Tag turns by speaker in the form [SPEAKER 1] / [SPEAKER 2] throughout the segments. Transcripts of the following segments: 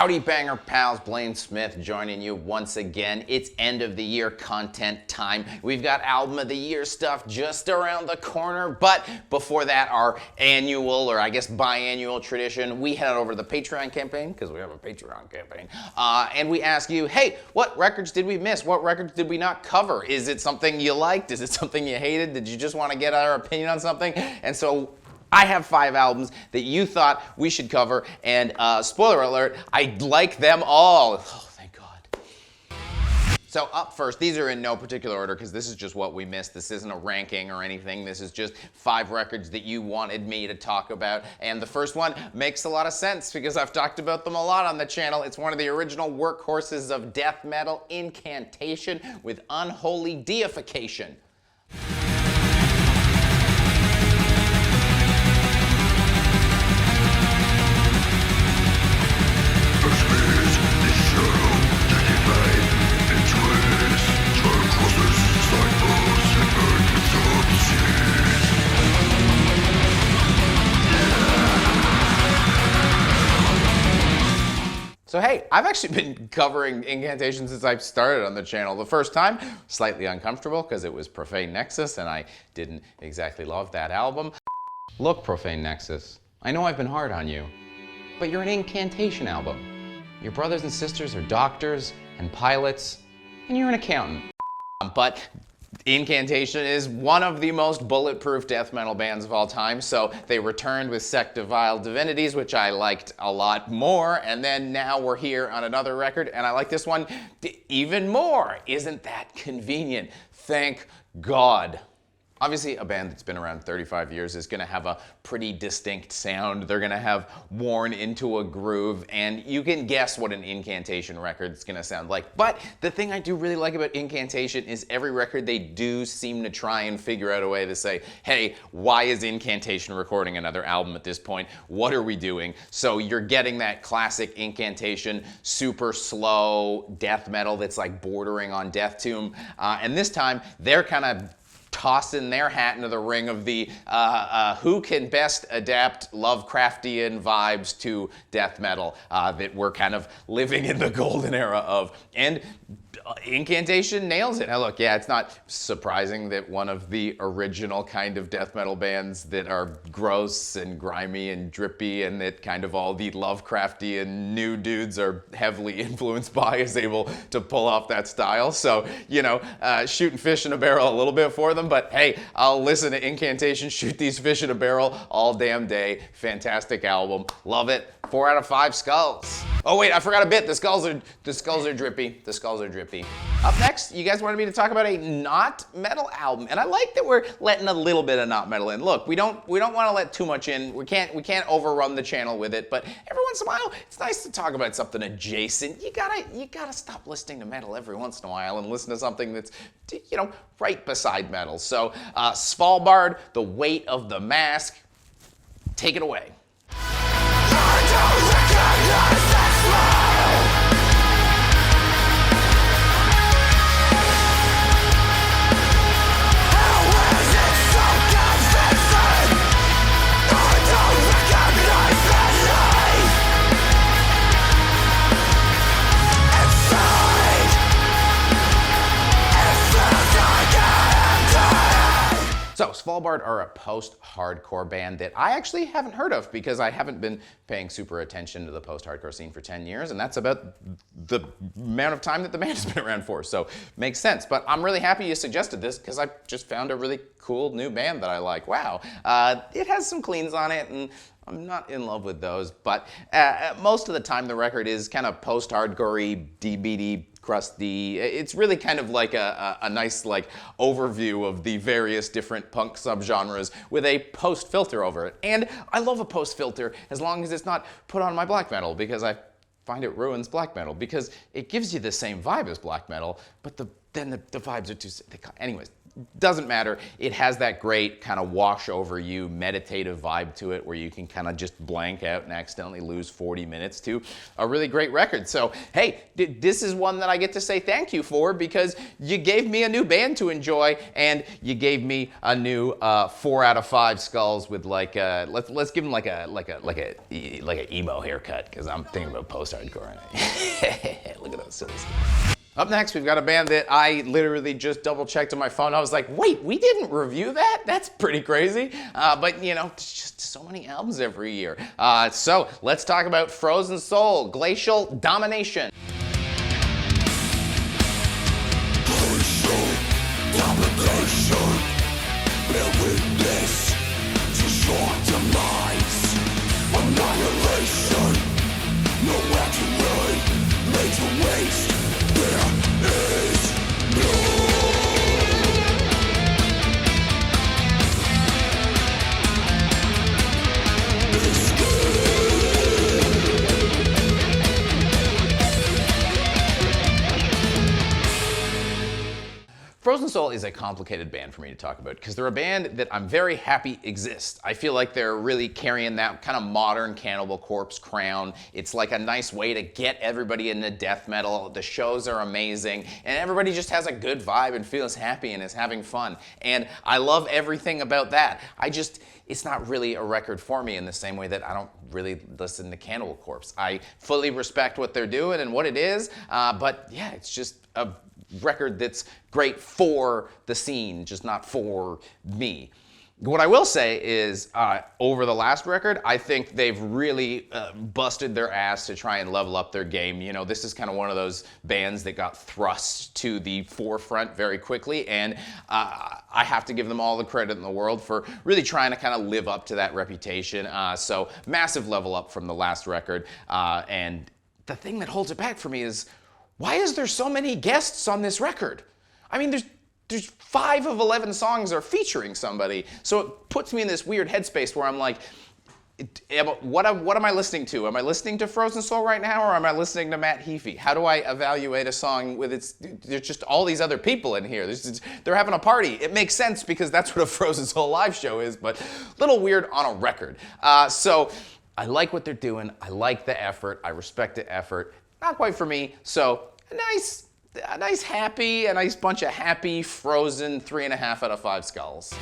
[SPEAKER 1] Howdy banger pals, Blaine Smith joining you once again. It's end of the year content time. We've got album of the year stuff just around the corner, but before that, our annual, or I guess biannual tradition, we head over to the Patreon campaign, because we have a Patreon campaign, and we ask you, hey, what records did we miss? What records did we not cover? Is it something you liked? Is it something you hated? Did you just want to get our opinion on something? And so I have 5 albums that you thought we should cover, and spoiler alert, I like them all. Oh, thank God. So up first, these are in no particular order because this is just what we missed. This isn't a ranking or anything. This is just 5 records that you wanted me to talk about. And the first one makes a lot of sense because I've talked about them a lot on the channel. It's one of the original workhorses of death metal, Incantation with Unholy Deification. So hey, I've actually been covering Incantation since I started on the channel. The first time, slightly uncomfortable because it was Profane Nexus and I didn't exactly love that album. Look, Profane Nexus, I know I've been hard on you, but you're an Incantation album. Your brothers and sisters are doctors and pilots, and you're an accountant. But Incantation is one of the most bulletproof death metal bands of all time, so they returned with Sect of Vile Divinities, which I liked a lot more, and then now we're here on another record, and I like this one even more. Isn't that convenient? Thank God. Obviously, a band that's been around 35 years is going to have a pretty distinct sound. They're going to have worn into a groove, and you can guess what an Incantation record is going to sound like. But the thing I do really like about Incantation is every record they do seem to try and figure out a way to say, hey, why is Incantation recording another album at this point? What are we doing? So you're getting that classic Incantation, super slow death metal that's like bordering on Death Tomb. And this time, they're kind of tossing their hat into the ring of the who can best adapt Lovecraftian vibes to death metal that we're kind of living in the golden era of. And Incantation nails it. Now look, yeah, it's not surprising that one of the original kind of death metal bands that are gross and grimy and drippy and that kind of all the Lovecraftian new dudes are heavily influenced by is able to pull off that style. So, you know, shooting fish in a barrel a little bit for them, but hey, I'll listen to Incantation shoot these fish in a barrel all damn day. Fantastic album. Love it. 4 out of 5 skulls. Oh wait, I forgot a bit. The skulls are drippy. The skulls are drippy. Up next, you guys wanted me to talk about a not metal album, and I like that we're letting a little bit of not metal in. Look, we don't want to let too much in. We can't overrun the channel with it, but every once in a while, it's nice to talk about something adjacent. You gotta stop listening to metal every once in a while and listen to something that's, you know, right beside metal. So, Svalbard, The Weight of the Mask. Take it away. So, Svalbard are a post-hardcore band that I actually haven't heard of because I haven't been paying super attention to the post-hardcore scene for 10 years, and that's about the amount of time that the band has been around for, so makes sense. But I'm really happy you suggested this because I just found a really cool new band that I like. Wow. It has some cleans on it, and I'm not in love with those, but most of the time the record is kind of post-hardcore-y, DBD, crusty. It's really kind of like a nice like overview of the various different punk subgenres with a post filter over it. And I love a post filter as long as it's not put on my black metal because I find it ruins black metal because it gives you the same vibe as black metal, but then the vibes are too... Anyways, doesn't matter. It has that great kind of wash over you meditative vibe to it where you can kind of just blank out and accidentally lose 40 minutes to a really great record. So, hey, this is one that I get to say thank you for because you gave me a new band to enjoy and you gave me a new 4 out of 5 skulls with like let's give them like a emo haircut because I'm thinking about post-hardcore. Look at those silly stuff. Up next, we've got a band that I literally just double-checked on my phone. I was like, wait, we didn't review that? That's pretty crazy. But, you know, it's just so many albums every year. So let's talk about Frozen Soul, Glacial Domination.
[SPEAKER 2] Glacial domination, bear witness to your demise. Annihilation, nowhere to run, laid to waste. There is no
[SPEAKER 1] Frozen Soul is a complicated band for me to talk about because they're a band that I'm very happy exists. I feel like they're really carrying that kind of modern Cannibal Corpse crown. It's like a nice way to get everybody into death metal. The shows are amazing and everybody just has a good vibe and feels happy and is having fun. And I love everything about that. It's not really a record for me in the same way that I don't really listen to Cannibal Corpse. I fully respect what they're doing and what it is, but yeah, it's just a record that's great for the scene, just not for me. What I will say is, over the last record, I think they've really busted their ass to try and level up their game. You know, this is kind of one of those bands that got thrust to the forefront very quickly, and I have to give them all the credit in the world for really trying to kind of live up to that reputation. So massive level up from the last record, and the thing that holds it back for me is, why is there so many guests on this record? I mean, there's 5 of 11 songs are featuring somebody. So it puts me in this weird headspace where I'm like, what am I listening to? Am I listening to Frozen Soul right now, or am I listening to Matt Heafy? How do I evaluate a song with there's just all these other people in here. They're having a party. It makes sense because that's what a Frozen Soul live show is, but a little weird on a record. So I like what they're doing. I like the effort. I respect the effort. Not quite for me, so a nice happy, a nice bunch of happy, frozen 3.5 out of 5 skulls.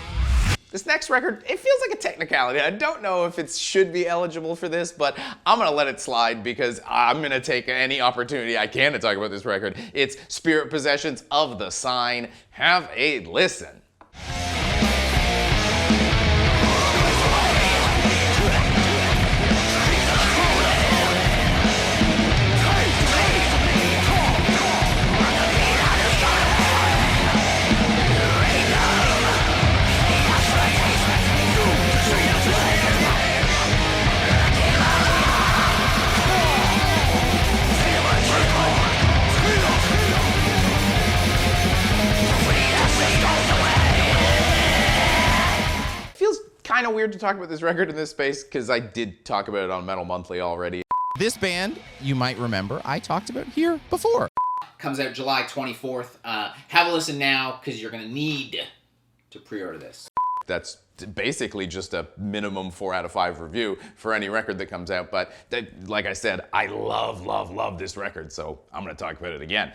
[SPEAKER 1] This next record, it feels like a technicality. I don't know if it should be eligible for this, but I'm gonna let it slide because I'm gonna take any opportunity I can to talk about this record. It's Spirit Possessions of the Sign. Have a listen. Kind of weird to talk about this record in this space because I did talk about it on Metal Monthly already.
[SPEAKER 3] This band, you might remember, I talked about here before.
[SPEAKER 4] Comes out July 24th. Have a listen now because you're going to need to pre-order this.
[SPEAKER 1] That's basically just a minimum 4 out of 5 review for any record that comes out. But like I said, I love this record, so I'm gonna talk about it again.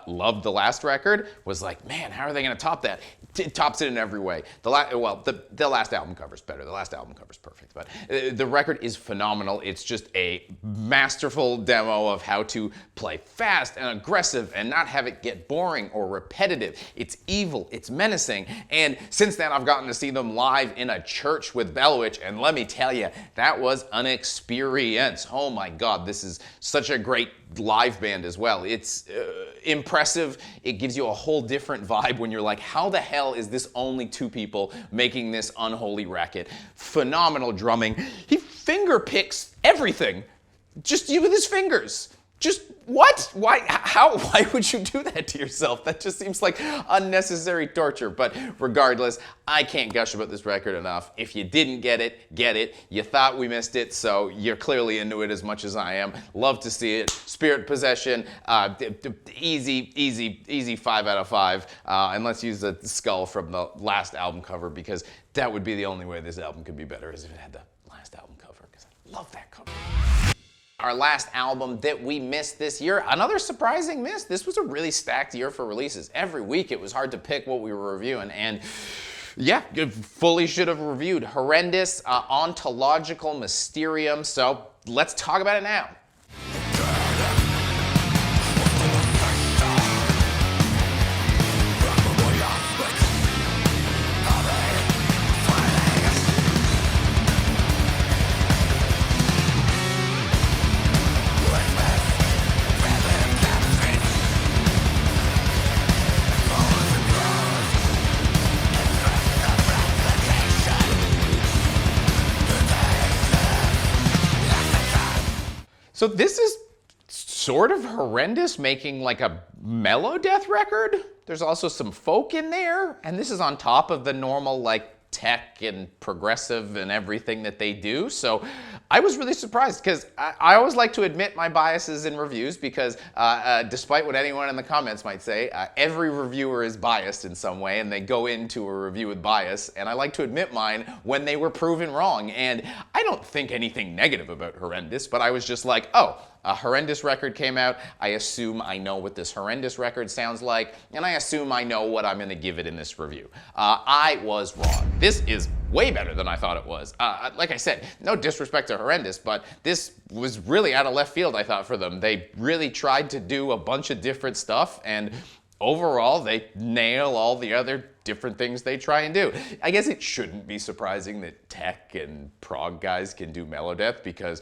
[SPEAKER 1] Loved the last record, was like, man, how are they gonna top that? It tops it in every way. The last album cover's better. The last album cover's perfect, but the record is phenomenal. It's just a masterful demo of how to play fast and aggressive and not have it get boring or repetitive. It's evil, it's menacing, and since then I've gotten to see them live in a church with Bellwitch, and let me tell you, that was an experience. Oh my God, this is such a great live band as well. It's impressive. It gives you a whole different vibe when you're like, how the hell is this only 2 people making this unholy racket? Phenomenal drumming. He finger picks everything, just with his fingers. Just what? Why? How? Why would you do that to yourself? That just seems like unnecessary torture. But regardless, I can't gush about this record enough. If you didn't get it, get it. You thought we missed it, so you're clearly into it as much as I am. Love to see it. Spirit Possession, easy 5 out of 5. And let's use the skull from the last album cover, because that would be the only way this album could be better, is if it had the last album cover, because I love that cover. Our last album that we missed this year, another surprising miss. This was a really stacked year for releases. Every week it was hard to pick what we were reviewing, and yeah, fully should have reviewed Horrendous, Ontological Mysterium, so let's talk about it now. So this is sort of Horrendous making like a Melodeath record. There's also some folk in there, and this is on top of the normal like tech and progressive and everything that they do. So I was really surprised, because I always like to admit my biases in reviews, because despite what anyone in the comments might say, every reviewer is biased in some way, and they go into a review with bias, and I like to admit mine when they were proven wrong. And I don't think anything negative about Horrendous, but I was just like, oh, a Horrendous record came out. I assume I know what this Horrendous record sounds like, and I assume I know what I'm going to give it in this review. I was wrong. This is way better than I thought it was. Like I said, no disrespect to Horrendous, but this was really out of left field, I thought, for them. They really tried to do a bunch of different stuff, and overall, they nail all the other different things they try and do. I guess it shouldn't be surprising that tech and prog guys can do Melodeath, because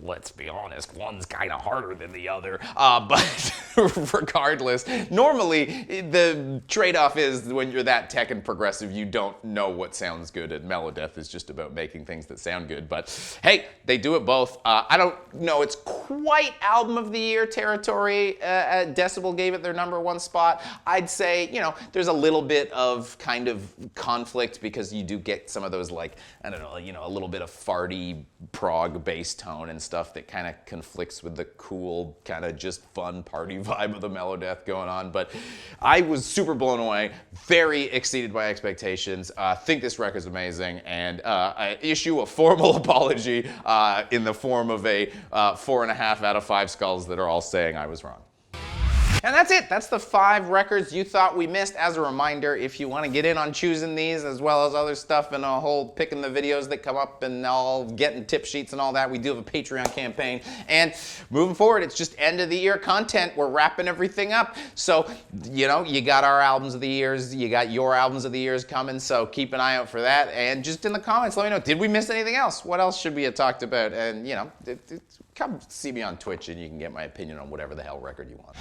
[SPEAKER 1] let's be honest, one's kind of harder than the other. But regardless, normally the trade-off is when you're that tech and progressive, you don't know what sounds good, and Melodeath is just about making things that sound good. But hey, they do it both. I don't know, it's quite album of the year territory. Decibel gave it their #1 spot. I'd say, you know, there's a little bit of kind of conflict, because you do get some of those, like, I don't know, you know, a little bit of farty prog bass tone and stuff that kind of conflicts with the cool, kind of just fun party vibe of the Melodeath going on. But I was super blown away, very exceeded my expectations. Think this record's amazing, and I issue a formal apology in the form of a 4.5 out of 5 skulls that are all saying I was wrong. And that's it. That's the 5 records you thought we missed. As a reminder, if you want to get in on choosing these, as well as other stuff, and a whole picking the videos that come up and all getting tip sheets and all that, we do have a Patreon campaign. And moving forward, it's just end of the year content. We're wrapping everything up. So, you know, you got our albums of the years, you got your albums of the years coming, so keep an eye out for that. And just in the comments, let me know, did we miss anything else? What else should we have talked about? And, you know, come see me on Twitch, and you can get my opinion on whatever the hell record you want.